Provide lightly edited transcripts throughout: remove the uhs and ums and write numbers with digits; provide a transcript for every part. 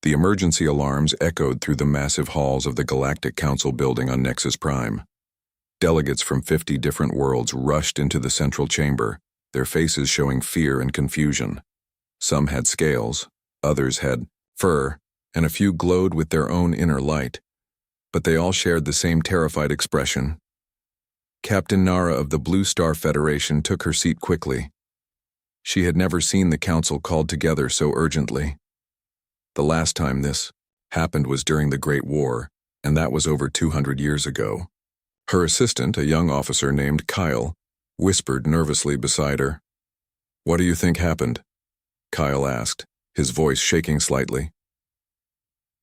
The emergency alarms echoed through the massive halls of the Galactic Council building on Nexus Prime. Delegates from 50 different worlds rushed into the central chamber, their faces showing fear and confusion. Some had scales, others had fur, and a few glowed with their own inner light. But they all shared the same terrified expression. Captain Nara of the Blue Star Federation took her seat quickly. She had never seen the council called together so urgently. The last time this happened was during the Great War, and that was over 200 years ago. Her assistant, a young officer named Kyle, whispered nervously beside her. "What do you think happened?" Kyle asked, his voice shaking slightly.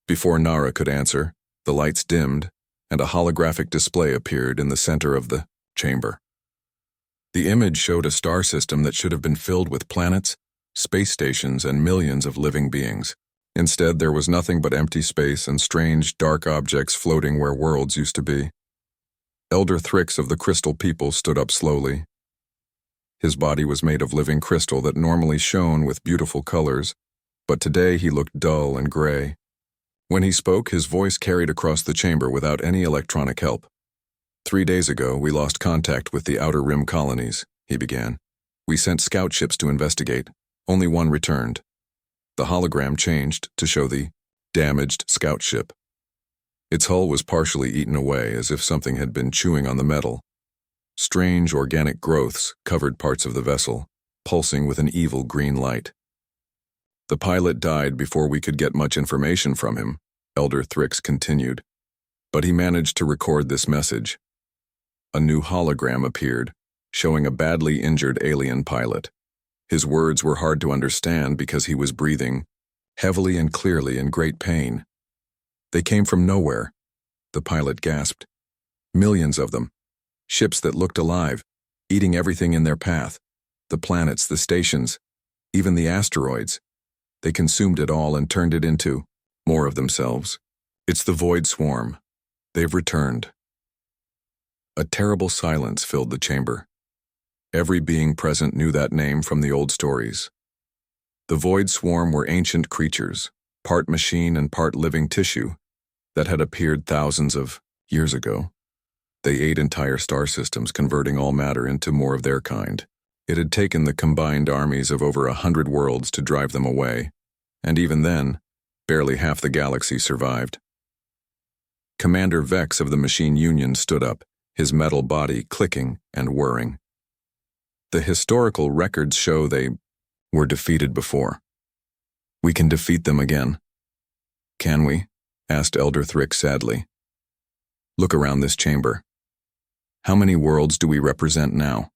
Before Nara could answer, the lights dimmed, and a holographic display appeared in the center of the chamber. The image showed a star system that should have been filled with planets, space stations, and millions of living beings. Instead, there was nothing but empty space and strange, dark objects floating where worlds used to be. Elder Thrix of the Crystal People stood up slowly. His body was made of living crystal that normally shone with beautiful colors, but today he looked dull and gray. When he spoke, his voice carried across the chamber without any electronic help. 3 days ago, we lost contact with the Outer Rim colonies, he began. We sent scout ships to investigate. Only one returned. The hologram changed to show the damaged scout ship. Its hull was partially eaten away as if something had been chewing on the metal. Strange organic growths covered parts of the vessel, pulsing with an evil green light. The pilot died before we could get much information from him, Elder Thrix continued. But he managed to record this message. A new hologram appeared, showing a badly injured alien pilot. His words were hard to understand because he was breathing heavily and clearly in great pain. They came from nowhere, the pilot gasped. Millions of them. Ships that looked alive, eating everything in their path. The planets, the stations, even the asteroids. They consumed it all and turned it into more of themselves. It's the Void Swarm. They've returned. A terrible silence filled the chamber. Every being present knew that name from the old stories. The Void Swarm were ancient creatures, part machine and part living tissue, that had appeared thousands of years ago. They ate entire star systems, converting all matter into more of their kind. It had taken the combined armies of over 100 worlds to drive them away, and even then, barely half the galaxy survived. Commander Vex of the Machine Union stood up, his metal body clicking and whirring. The historical records show they were defeated before. We can defeat them again. Can we? Asked Elder Thrix sadly. Look around this chamber. How many worlds do we represent now?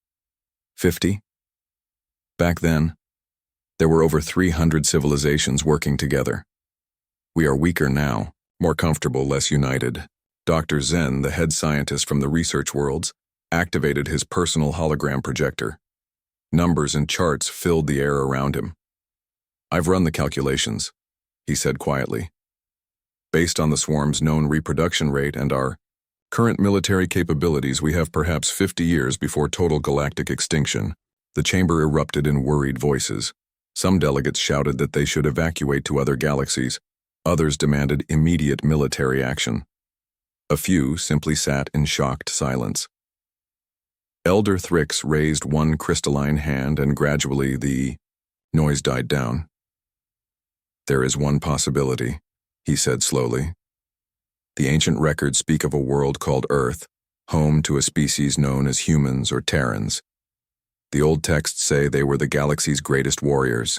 50? Back then, there were over 300 civilizations working together. We are weaker now, more comfortable, less united. Dr. Zen, the head scientist from the research worlds, activated his personal hologram projector. Numbers and charts filled the air around him. I've run the calculations, he said quietly. Based on the swarm's known reproduction rate and our current military capabilities, we have perhaps 50 years before total galactic extinction. The chamber erupted in worried voices. Some delegates shouted that they should evacuate to other galaxies. Others demanded immediate military action. A few simply sat in shocked silence. Elder Thrix raised one crystalline hand and gradually the noise died down. There is one possibility, he said slowly. The ancient records speak of a world called Earth, home to a species known as humans or Terrans. The old texts say they were the galaxy's greatest warriors.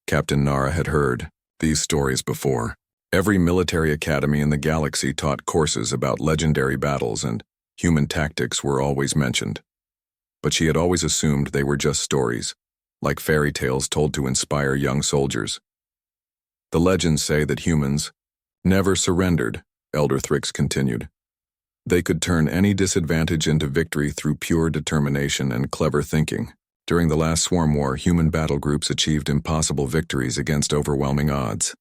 Captain Nara had heard these stories before. Every military academy in the galaxy taught courses about legendary battles, and human tactics were always mentioned. But she had always assumed they were just stories, like fairy tales told to inspire young soldiers. The legends say that humans never surrendered, Elder Thrix continued. They could turn any disadvantage into victory through pure determination and clever thinking. During the last swarm war, human battle groups achieved impossible victories against overwhelming odds.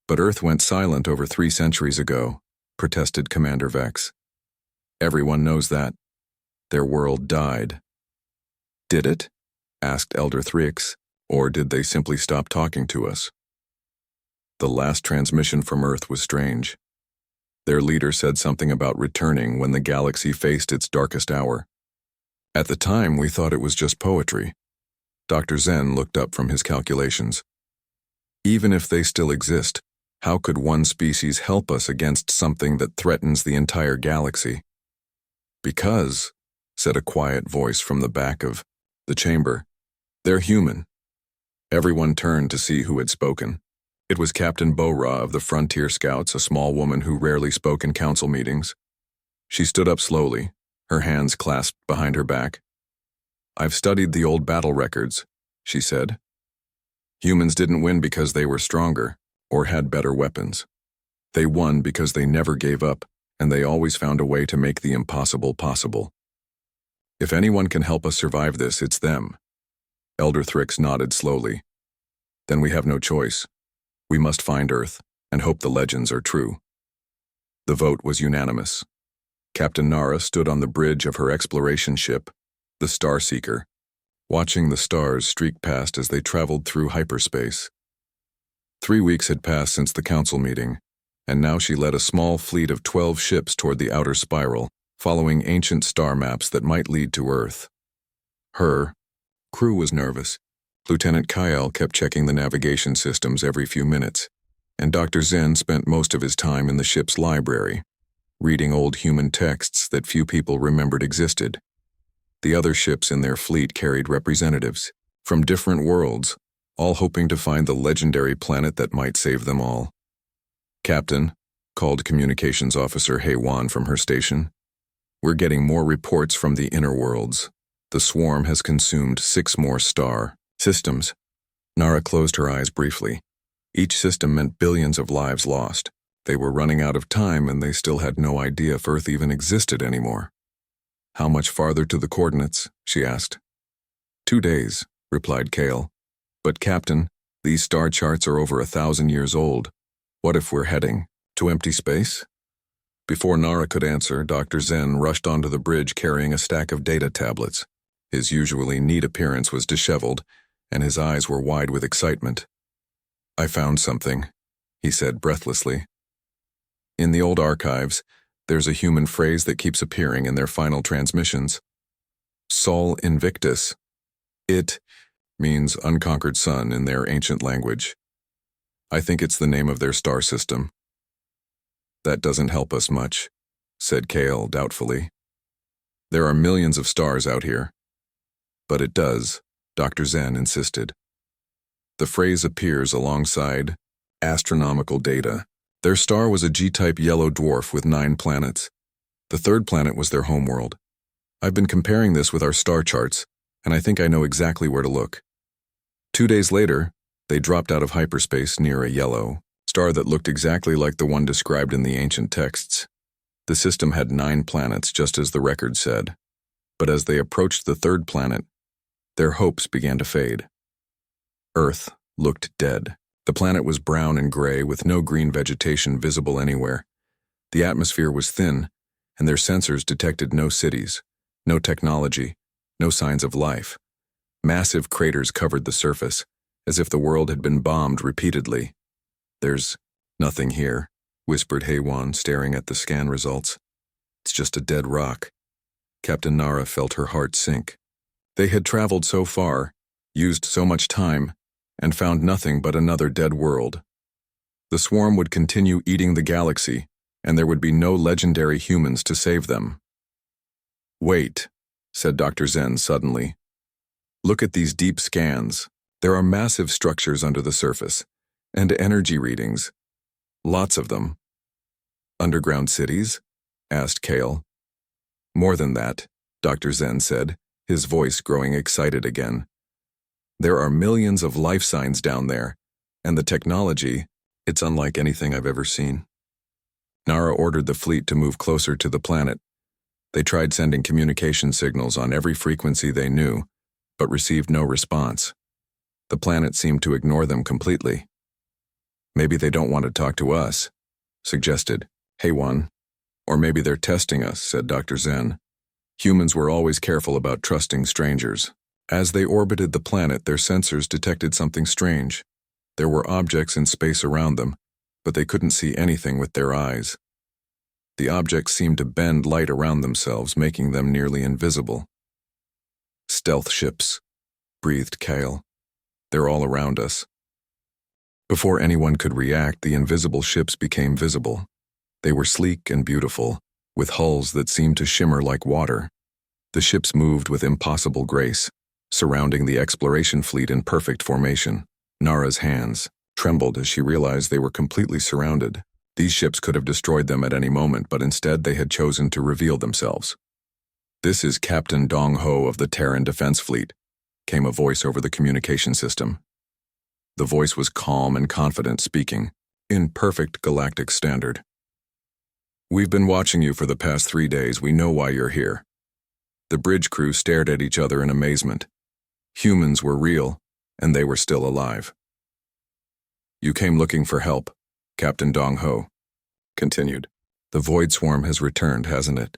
But Earth went silent over 3 centuries ago, protested Commander Vex. Everyone knows that. Their world died. Did it? Asked Elder Thrix, or did they simply stop talking to us? The last transmission from Earth was strange. Their leader said something about returning when the galaxy faced its darkest hour. At the time, we thought it was just poetry. Dr. Zen looked up from his calculations. Even if they still exist, how could one species help us against something that threatens the entire galaxy? Because, said a quiet voice from the back of the chamber, they're human. Everyone turned to see who had spoken. It was Captain Bo-Ra of the Frontier Scouts, a small woman who rarely spoke in council meetings. She stood up slowly, her hands clasped behind her back. "I've studied the old battle records," she said. "Humans didn't win because they were stronger or had better weapons. They won because they never gave up, and they always found a way to make the impossible possible. If anyone can help us survive this, it's them." Elder Thrix nodded slowly. "Then we have no choice. We must find Earth and hope the legends are true." The vote was unanimous. Captain Nara stood on the bridge of her exploration ship, the Starseeker, watching the stars streak past as they traveled through hyperspace. 3 weeks had passed since the council meeting, and now she led a small fleet of 12 ships toward the outer spiral, following ancient star maps that might lead to Earth. Her crew was nervous. Lieutenant Kyle kept checking the navigation systems every few minutes, and Dr. Zen spent most of his time in the ship's library, reading old human texts that few people remembered existed. The other ships in their fleet carried representatives from different worlds, all hoping to find the legendary planet that might save them all. "Captain," called Communications Officer Heywan from her station, "we're getting more reports from the inner worlds. The swarm has consumed 6 more star systems." Nara closed her eyes briefly. Each system meant billions of lives lost. They were running out of time, and they still had no idea if Earth even existed anymore. "How much farther to the coordinates?" she asked. 2 days, replied Kale. "But Captain, these star charts are over 1,000 years old. What if we're heading to empty space?" Before Nara could answer, Dr. Zen rushed onto the bridge carrying a stack of data tablets. His usually neat appearance was disheveled, and his eyes were wide with excitement. "I found something," he said breathlessly. "In the old archives, there's a human phrase that keeps appearing in their final transmissions. Sol Invictus. It means unconquered sun in their ancient language. I think it's the name of their star system." "That doesn't help us much," said Kale doubtfully. "There are millions of stars out here." "But it does," Dr. Zen insisted. "The phrase appears alongside astronomical data. Their star was a G-type yellow dwarf with 9 planets. The 3rd planet was their homeworld. I've been comparing this with our star charts, and I think I know exactly where to look." 2 days later, they dropped out of hyperspace near a yellow star that looked exactly like the one described in the ancient texts. The system had 9 planets, just as the record said. But as they approached the 3rd planet, their hopes began to fade. Earth looked dead. The planet was brown and gray, with no green vegetation visible anywhere. The atmosphere was thin, and their sensors detected no cities, no technology, no signs of life. Massive craters covered the surface, as if the world had been bombed repeatedly. "There's nothing here," whispered Heywan, staring at the scan results. "It's just a dead rock." Captain Nara felt her heart sink. They had traveled so far, used so much time, and found nothing but another dead world. The swarm would continue eating the galaxy, and there would be no legendary humans to save them. "Wait," said Dr. Zen suddenly. "Look at these deep scans. There are massive structures under the surface, and energy readings. Lots of them." "Underground cities?" asked Kale. "More than that," Dr. Zen said, his voice growing excited again. "There are millions of life signs down there, and the technology, it's unlike anything I've ever seen." Nara ordered the fleet to move closer to the planet. They tried sending communication signals on every frequency they knew, but received no response. The planet seemed to ignore them completely. "Maybe they don't want to talk to us," suggested Heywan. "Or maybe they're testing us," said Dr. Zen. Humans were always careful about trusting strangers. As they orbited the planet, their sensors detected something strange. There were objects in space around them, but they couldn't see anything with their eyes. The objects seemed to bend light around themselves, making them nearly invisible. "Stealth ships," breathed Kale. "They're all around us." Before anyone could react, the invisible ships became visible. They were sleek and beautiful, with hulls that seemed to shimmer like water. The ships moved with impossible grace, surrounding the exploration fleet in perfect formation. Nara's hands trembled as she realized they were completely surrounded. These ships could have destroyed them at any moment, but instead they had chosen to reveal themselves. "This is Captain Dong Ho of the Terran Defense Fleet," came a voice over the communication system. The voice was calm and confident, speaking in perfect galactic standard. "We've been watching you for the past 3 days. We know why you're here." The bridge crew stared at each other in amazement. Humans were real, and they were still alive. "You came looking for help," Captain Dong Ho continued. "The Void Swarm has returned, hasn't it?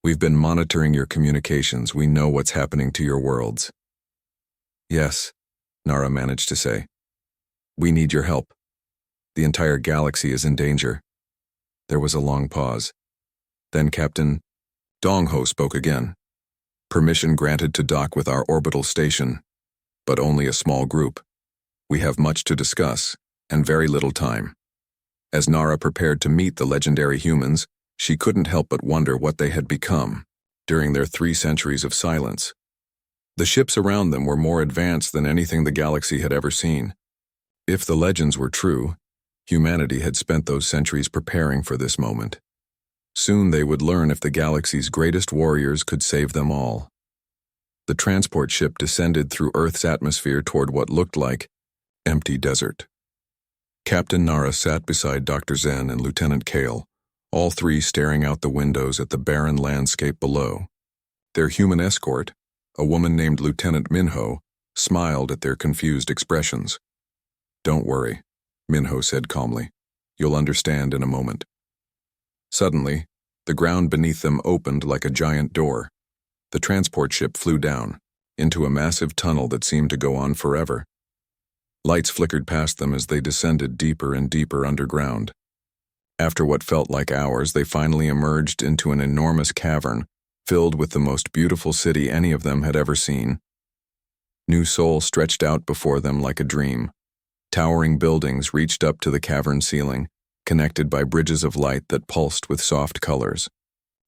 We've been monitoring your communications. We know what's happening to your worlds." "Yes," Nara managed to say. "We need your help. The entire galaxy is in danger." There was a long pause. Then Captain Dong Ho spoke again. "Permission granted to dock with our orbital station, but only a small group. We have much to discuss, and very little time." As Nara prepared to meet the legendary humans, she couldn't help but wonder what they had become during their 3 centuries of silence. The ships around them were more advanced than anything the galaxy had ever seen. If the legends were true, humanity had spent those centuries preparing for this moment. Soon they would learn if the galaxy's greatest warriors could save them all. The transport ship descended through Earth's atmosphere toward what looked like empty desert. Captain Nara sat beside Dr. Zen and Lieutenant Kale, all 3 staring out the windows at the barren landscape below. Their human escort, a woman named Lieutenant Minho, smiled at their confused expressions. "Don't worry," Minho said calmly. "You'll understand in a moment." Suddenly, the ground beneath them opened like a giant door. The transport ship flew down, into a massive tunnel that seemed to go on forever. Lights flickered past them as they descended deeper and deeper underground. After what felt like hours, they finally emerged into an enormous cavern filled with the most beautiful city any of them had ever seen. New Seoul stretched out before them like a dream. Towering buildings reached up to the cavern ceiling, connected by bridges of light that pulsed with soft colors.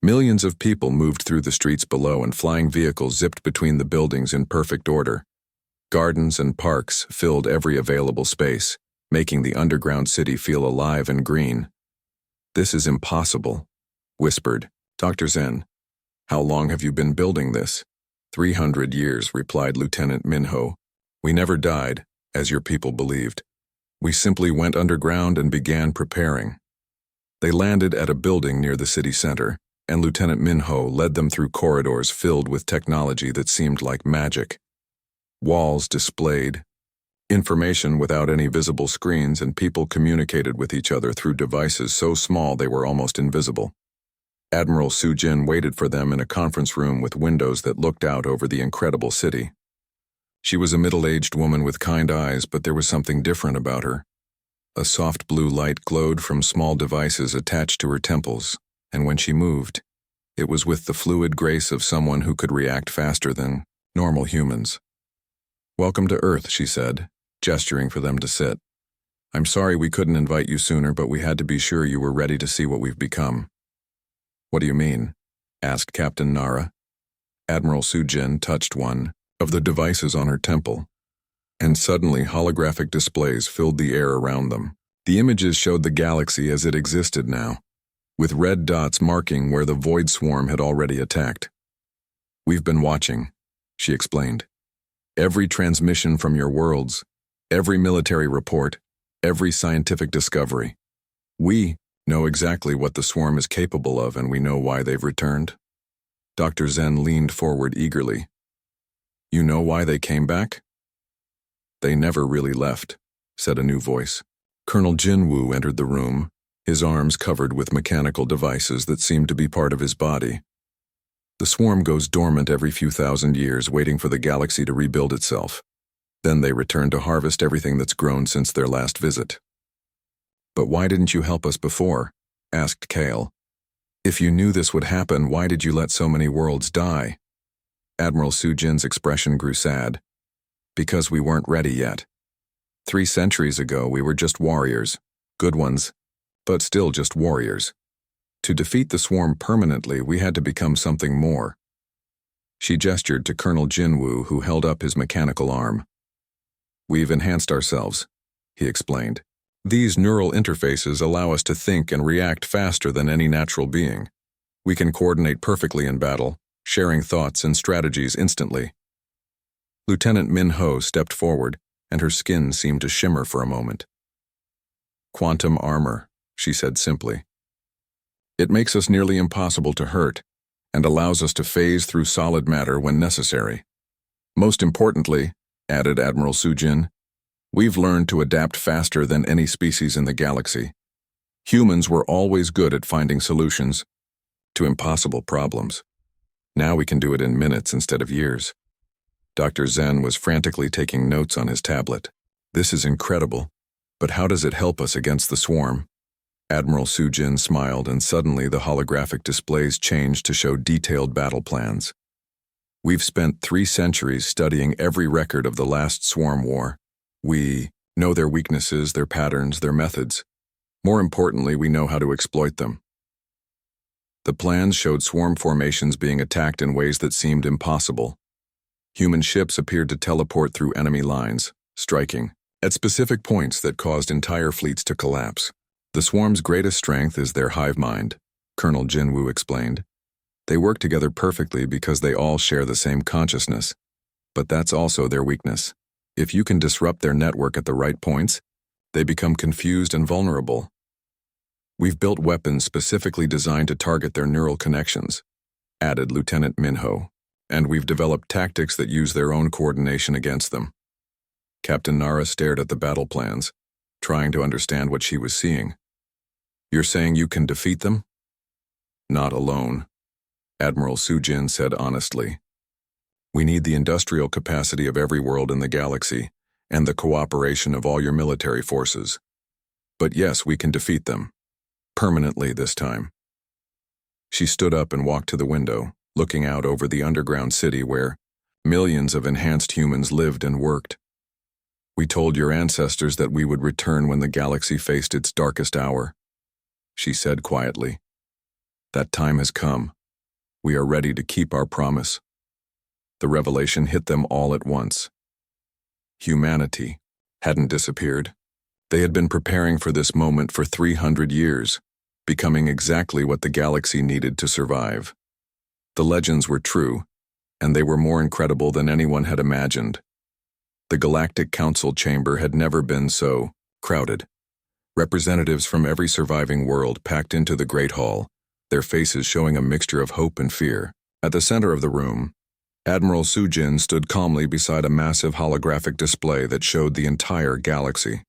Millions of people moved through the streets below, and flying vehicles zipped between the buildings in perfect order. Gardens and parks filled every available space, making the underground city feel alive and green. "This is impossible," whispered Dr. Zen. "How long have you been building this?" 300 years, replied Lieutenant Minho. "We never died, as your people believed. We simply went underground and began preparing." They landed at a building near the city center, and Lieutenant Minho led them through corridors filled with technology that seemed like magic. Walls displayed information without any visible screens, and people communicated with each other through devices so small they were almost invisible. Admiral Su-jin waited for them in a conference room with windows that looked out over the incredible city. She was a middle-aged woman with kind eyes, but there was something different about her. A soft blue light glowed from small devices attached to her temples, and when she moved, it was with the fluid grace of someone who could react faster than normal humans. "Welcome to Earth," she said, gesturing for them to sit. "I'm sorry we couldn't invite you sooner, but we had to be sure you were ready to see what we've become." "What do you mean?" asked Captain Nara. Admiral Su-jin touched one of the devices on her temple, and suddenly holographic displays filled the air around them. The images showed the galaxy as it existed now, with red dots marking where the Void Swarm had already attacked. "We've been watching," she explained. "Every transmission from your worlds, every military report, every scientific discovery. We know exactly what the swarm is capable of, and we know why they've returned." Dr. Zen leaned forward eagerly. "You know why they came back?" "They never really left," said a new voice. Colonel Jinwoo entered the room, his arms covered with mechanical devices that seemed to be part of his body. "The swarm goes dormant every few thousand years, waiting for the galaxy to rebuild itself. Then they return to harvest everything that's grown since their last visit. But why didn't you help us before? Asked Kale. If you knew this would happen, why did you let so many worlds die? Admiral Sujin's expression grew sad. Because we weren't ready yet. 3 centuries ago, we were just warriors. Good ones, but still just warriors. To defeat the swarm permanently, we had to become something more. She gestured to Colonel Jinwoo, who held up his mechanical arm. We've enhanced ourselves, he explained. These neural interfaces allow us to think and react faster than any natural being. We can coordinate perfectly in battle, sharing thoughts and strategies instantly. Lieutenant Min Ho stepped forward, and her skin seemed to shimmer for a moment. Quantum armor, she said simply. It makes us nearly impossible to hurt, and allows us to phase through solid matter when necessary. Most importantly, added Admiral Sujin, we've learned to adapt faster than any species in the galaxy. Humans were always good at finding solutions to impossible problems. Now we can do it in minutes instead of years. Dr. Zen was frantically taking notes on his tablet. This is incredible, but how does it help us against the swarm? Admiral Sujin smiled, and suddenly the holographic displays changed to show detailed battle plans. We've spent 3 centuries studying every record of the last swarm war. We know their weaknesses, their patterns, their methods. More importantly, we know how to exploit them. The plans showed swarm formations being attacked in ways that seemed impossible. Human ships appeared to teleport through enemy lines, striking at specific points that caused entire fleets to collapse. The swarm's greatest strength is their hive mind, Colonel Jinwoo explained. They work together perfectly because they all share the same consciousness. But that's also their weakness. If you can disrupt their network at the right points, they become confused and vulnerable. We've built weapons specifically designed to target their neural connections, added Lieutenant Minho, and we've developed tactics that use their own coordination against them. Captain Nara stared at the battle plans, trying to understand what she was seeing. You're saying you can defeat them? Not alone, Admiral Sujin said honestly. We need the industrial capacity of every world in the galaxy and the cooperation of all your military forces. But yes, we can defeat them. Permanently this time. She stood up and walked to the window, looking out over the underground city where millions of enhanced humans lived and worked. We told your ancestors that we would return when the galaxy faced its darkest hour, she said quietly. That time has come. We are ready to keep our promise. The revelation hit them all at once. Humanity hadn't disappeared. They had been preparing for this moment for 300 years, becoming exactly what the galaxy needed to survive. The legends were true, and they were more incredible than anyone had imagined. The Galactic Council chamber had never been so crowded. Representatives from every surviving world packed into the Great Hall, their faces showing a mixture of hope and fear. At the center of the room, Admiral Sujin stood calmly beside a massive holographic display that showed the entire galaxy.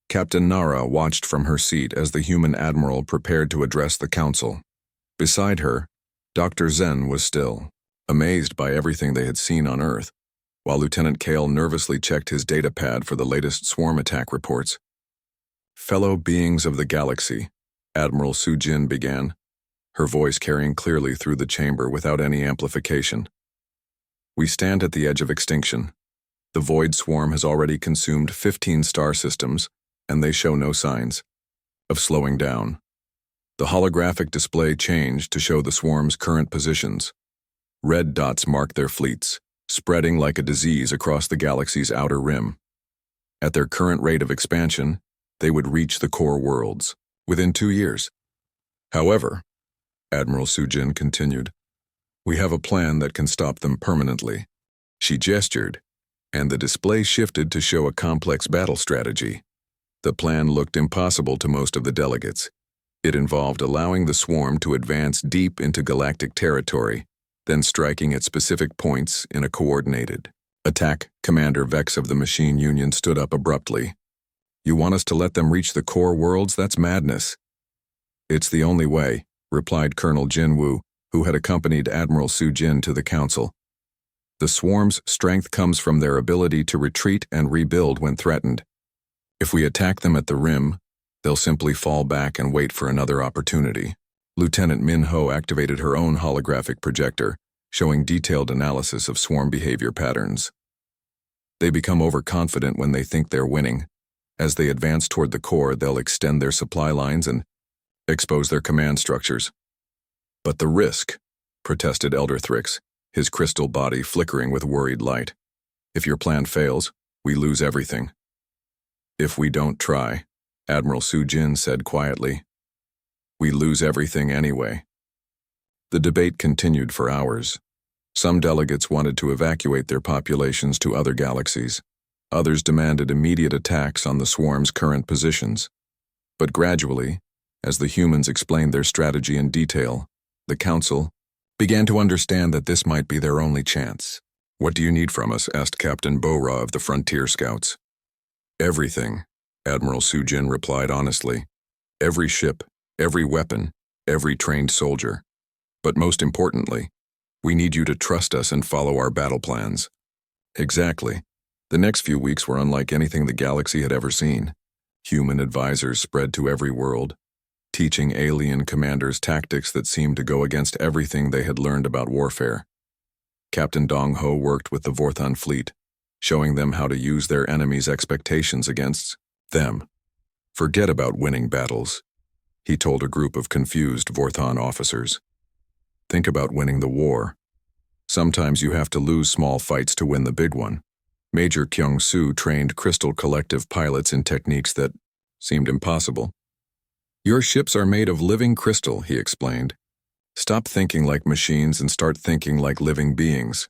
Captain Nara watched from her seat as the human admiral prepared to address the council. Beside her, Dr. Zen was still, amazed by everything they had seen on Earth, while Lieutenant Kale nervously checked his datapad for the latest swarm attack reports. Fellow beings of the galaxy, Admiral Sujin began, her voice carrying clearly through the chamber without any amplification. We stand at the edge of extinction. The void swarm has already consumed 15 star systems, and they show no signs of slowing down. The holographic display changed to show the swarm's current positions. Red dots mark their fleets, spreading like a disease across the galaxy's outer rim. At their current rate of expansion, they would reach the core worlds within 2 years. However, Admiral Sujin continued, we have a plan that can stop them permanently. She gestured, and the display shifted to show a complex battle strategy. The plan looked impossible to most of the delegates. It involved allowing the swarm to advance deep into galactic territory, then striking at specific points in a coordinated attack. Commander Vex of the Machine Union stood up abruptly. You want us to let them reach the core worlds? That's madness. It's the only way, replied Colonel Jinwoo, who had accompanied Admiral Sujin to the council. The swarm's strength comes from their ability to retreat and rebuild when threatened. If we attack them at the rim, they'll simply fall back and wait for another opportunity. Lieutenant Min Ho activated her own holographic projector, showing detailed analysis of swarm behavior patterns. They become overconfident when they think they're winning. As they advance toward the core, they'll extend their supply lines and expose their command structures. But the risk, protested Elder Thrix, his crystal body flickering with worried light. If your plan fails, we lose everything. If we don't try, Admiral Su Jin said quietly, we lose everything anyway. The debate continued for hours. Some delegates wanted to evacuate their populations to other galaxies. Others demanded immediate attacks on the swarm's current positions. But gradually, as the humans explained their strategy in detail, the Council began to understand that this might be their only chance. What do you need from us? Asked Captain Bo-Ra of the Frontier Scouts. Everything, Admiral Su Jin replied honestly. Every ship, every weapon, every trained soldier. But most importantly, we need you to trust us and follow our battle plans. Exactly. The next few weeks were unlike anything the galaxy had ever seen. Human advisors spread to every world, teaching alien commanders tactics that seemed to go against everything they had learned about warfare. Captain Dong Ho worked with the Vorthon fleet, showing them how to use their enemies' expectations against them. Forget about winning battles, he told a group of confused Vorthon officers. Think about winning the war. Sometimes you have to lose small fights to win the big one. Major Kyung-Soo trained Crystal Collective pilots in techniques that seemed impossible. Your ships are made of living crystal, he explained. Stop thinking like machines and start thinking like living beings.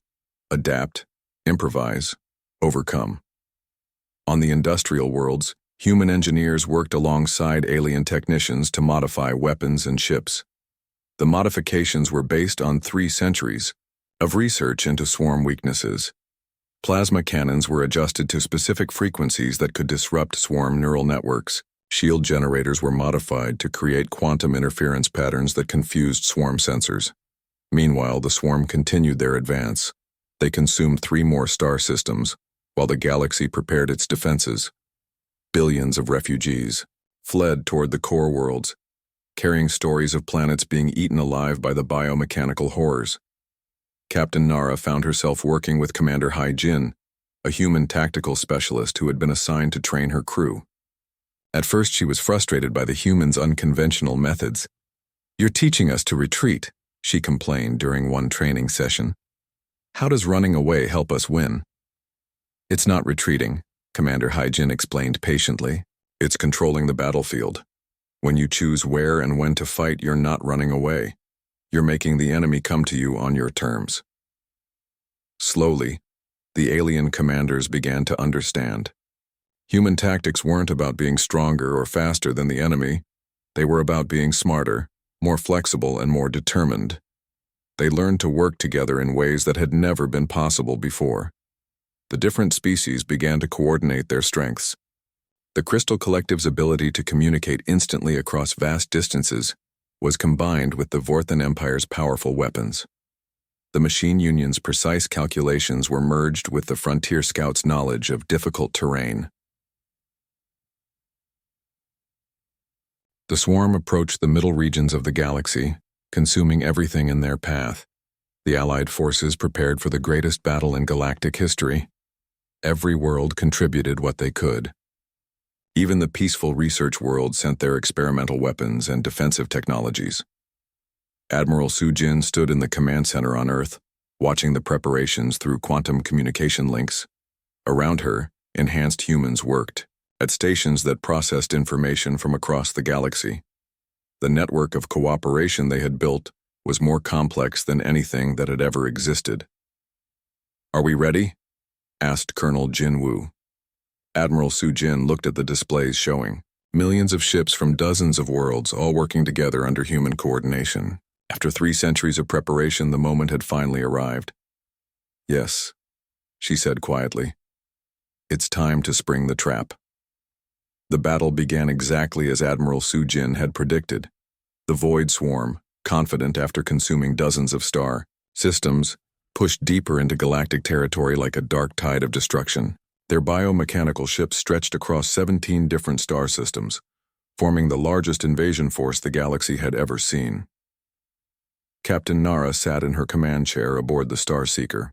Adapt, improvise, overcome. On the industrial worlds, human engineers worked alongside alien technicians to modify weapons and ships. The modifications were based on 3 centuries of research into swarm weaknesses. Plasma cannons were adjusted to specific frequencies that could disrupt swarm neural networks. Shield generators were modified to create quantum interference patterns that confused swarm sensors. Meanwhile, the swarm continued their advance. They consumed 3 more star systems, while the galaxy prepared its defenses. Billions of refugees fled toward the core worlds, carrying stories of planets being eaten alive by the biomechanical horrors. Captain Nara found herself working with Commander Hai Jin, a human tactical specialist who had been assigned to train her crew. At first, she was frustrated by the humans' unconventional methods. You're teaching us to retreat, she complained during one training session. How does running away help us win? It's not retreating, Commander Hai Jin explained patiently. It's controlling the battlefield. When you choose where and when to fight, you're not running away. You're making the enemy come to you on your terms. Slowly, the alien commanders began to understand. Human tactics weren't about being stronger or faster than the enemy. They were about being smarter, more flexible, and more determined. They learned to work together in ways that had never been possible before. The different species began to coordinate their strengths. The Crystal Collective's ability to communicate instantly across vast distances was combined with the Vorthon Empire's powerful weapons. The Machine Union's precise calculations were merged with the Frontier Scouts' knowledge of difficult terrain. The swarm approached the middle regions of the galaxy, consuming everything in their path. The Allied forces prepared for the greatest battle in galactic history. Every world contributed what they could. Even the peaceful research world sent their experimental weapons and defensive technologies. Admiral Su Jin stood in the command center on Earth, watching the preparations through quantum communication links. Around her, enhanced humans worked, at stations that processed information from across the galaxy. The network of cooperation they had built was more complex than anything that had ever existed. "Are we ready?" asked Colonel Jin Woo. Admiral Su Jin looked at the displays showing millions of ships from dozens of worlds all working together under human coordination. After 3 centuries of preparation, the moment had finally arrived. "Yes," she said quietly. "It's time to spring the trap." The battle began exactly as Admiral Su Jin had predicted. The Void Swarm, confident after consuming dozens of star systems, pushed deeper into galactic territory like a dark tide of destruction. Their biomechanical ships stretched across 17 different star systems, forming the largest invasion force the galaxy had ever seen. Captain Nara sat in her command chair aboard the Starseeker,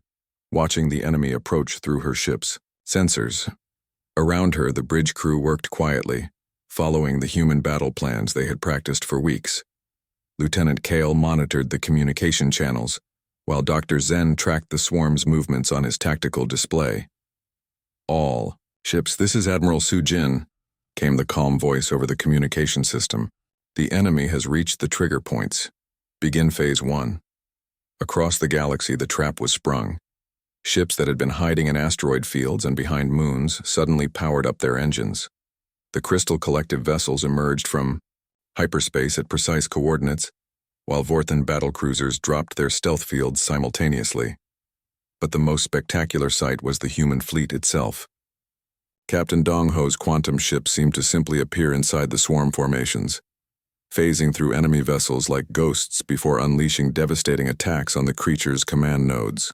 watching the enemy approach through her ship's sensors. Around her, the bridge crew worked quietly, following the human battle plans they had practiced for weeks. Lieutenant Kale monitored the communication channels, while Dr. Zen tracked the swarm's movements on his tactical display. "All ships, this is Admiral Sujin," came the calm voice over the communication system. "The enemy has reached the trigger points. Begin Phase 1. Across the galaxy, the trap was sprung. Ships that had been hiding in asteroid fields and behind moons suddenly powered up their engines. The Crystal Collective vessels emerged from hyperspace at precise coordinates, while Vorthan battlecruisers dropped their stealth fields simultaneously. But the most spectacular sight was the human fleet itself. Captain Dongho's quantum ship seemed to simply appear inside the swarm formations, phasing through enemy vessels like ghosts before unleashing devastating attacks on the creature's command nodes.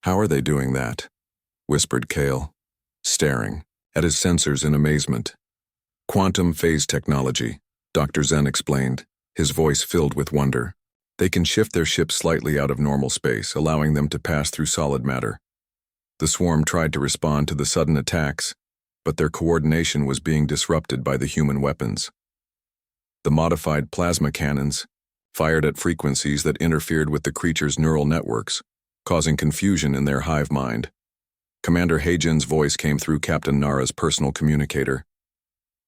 "How are they doing that?" whispered Kale, staring at his sensors in amazement. "Quantum phase technology," Dr. Zen explained, his voice filled with wonder. "They can shift their ships slightly out of normal space, allowing them to pass through solid matter." The swarm tried to respond to the sudden attacks, but their coordination was being disrupted by the human weapons. The modified plasma cannons fired at frequencies that interfered with the creature's neural networks, causing confusion in their hive mind. Commander Heijin's voice came through Captain Nara's personal communicator.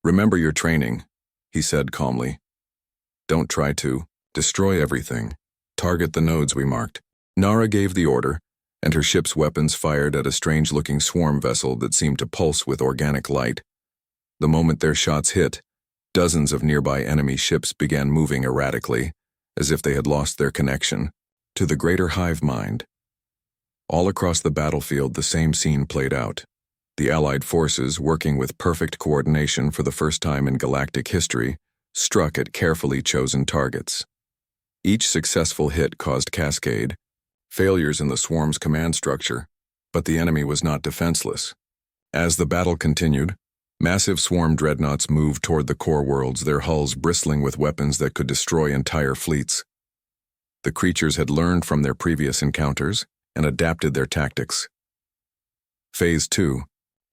"Remember your training," he said calmly. "Don't try to destroy everything. Target the nodes we marked." Nara gave the order, and her ship's weapons fired at a strange-looking swarm vessel that seemed to pulse with organic light. The moment their shots hit, dozens of nearby enemy ships began moving erratically, as if they had lost their connection to the greater hive mind. All across the battlefield, the same scene played out. The Allied forces, working with perfect coordination for the first time in galactic history, struck at carefully chosen targets. Each successful hit caused cascade failures in the swarm's command structure, but the enemy was not defenseless. As the battle continued, massive swarm dreadnoughts moved toward the core worlds, their hulls bristling with weapons that could destroy entire fleets. The creatures had learned from their previous encounters and adapted their tactics. "Phase 2,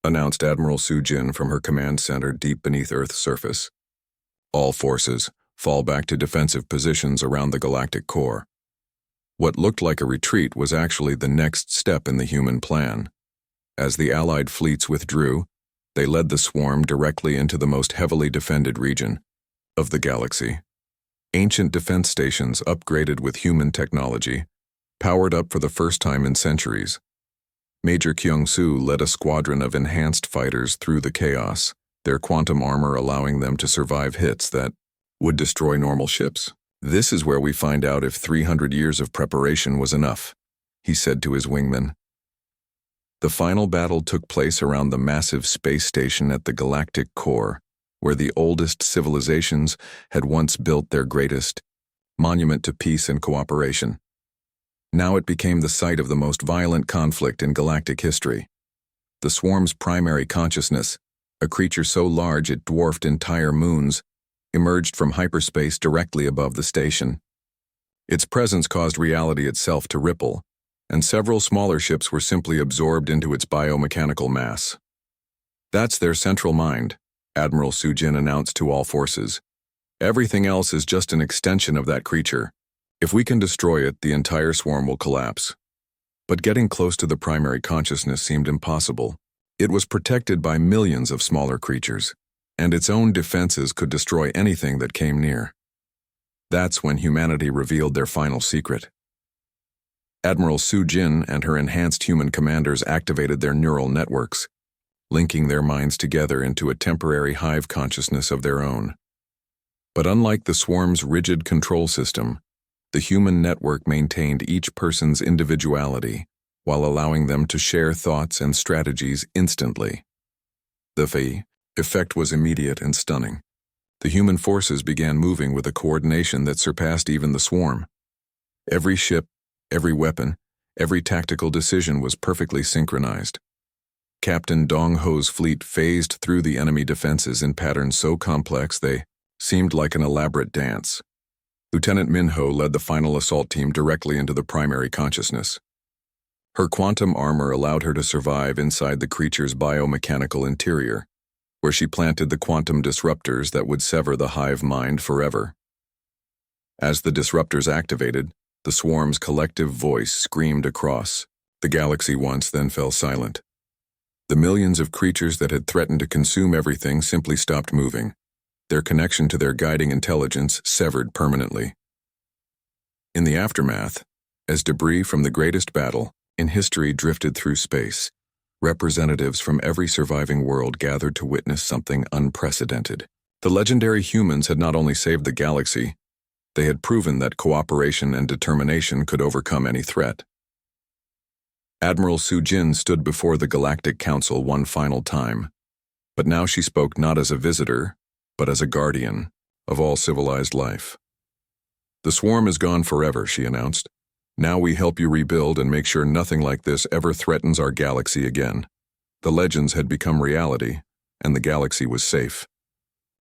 announced Admiral Sujin from her command center deep beneath Earth's surface. "All forces fall back to defensive positions around the galactic core." What looked like a retreat was actually the next step in the human plan. As the Allied fleets withdrew, they led the swarm directly into the most heavily defended region of the galaxy. Ancient defense stations upgraded with human technology, powered up for the first time in centuries. Major Kyung-soo led a squadron of enhanced fighters through the chaos, their quantum armor allowing them to survive hits that would destroy normal ships. "This is where we find out if 300 years of preparation was enough," he said to his wingman. The final battle took place around the massive space station at the galactic core, where the oldest civilizations had once built their greatest monument to peace and cooperation. Now it became the site of the most violent conflict in galactic history. The swarm's primary consciousness, a creature so large it dwarfed entire moons, emerged from hyperspace directly above the station. Its presence caused reality itself to ripple, and several smaller ships were simply absorbed into its biomechanical mass. "That's their central mind," Admiral Sujin announced to all forces. "Everything else is just an extension of that creature. If we can destroy it, the entire swarm will collapse." But getting close to the primary consciousness seemed impossible. It was protected by millions of smaller creatures, and its own defenses could destroy anything that came near. That's when humanity revealed their final secret. Admiral Sujin and her enhanced human commanders activated their neural networks, linking their minds together into a temporary hive consciousness of their own. But unlike the swarm's rigid control system, the human network maintained each person's individuality while allowing them to share thoughts and strategies instantly. The effect was immediate and stunning. The human forces began moving with a coordination that surpassed even the swarm. Every ship, Every weapon, every tactical decision was perfectly synchronized. Captain Dong Ho's fleet phased through the enemy defenses in patterns so complex they seemed like an elaborate dance. Lieutenant Min Ho led the final assault team directly into the primary consciousness. Her quantum armor allowed her to survive inside the creature's biomechanical interior, where she planted the quantum disruptors that would sever the hive mind forever. As the disruptors activated, the swarm's collective voice screamed across the galaxy once, then fell silent. The millions of creatures that had threatened to consume everything simply stopped moving, their connection to their guiding intelligence severed permanently. In the aftermath, as debris from the greatest battle in history drifted through space, representatives from every surviving world gathered to witness something unprecedented. The legendary humans had not only saved the galaxy, they had proven that cooperation and determination could overcome any threat. Admiral Su Jin stood before the Galactic Council one final time, but now she spoke not as a visitor, but as a guardian of all civilized life. "The swarm is gone forever," she announced. "Now we help you rebuild and make sure nothing like this ever threatens our galaxy again." The legends had become reality, and the galaxy was safe.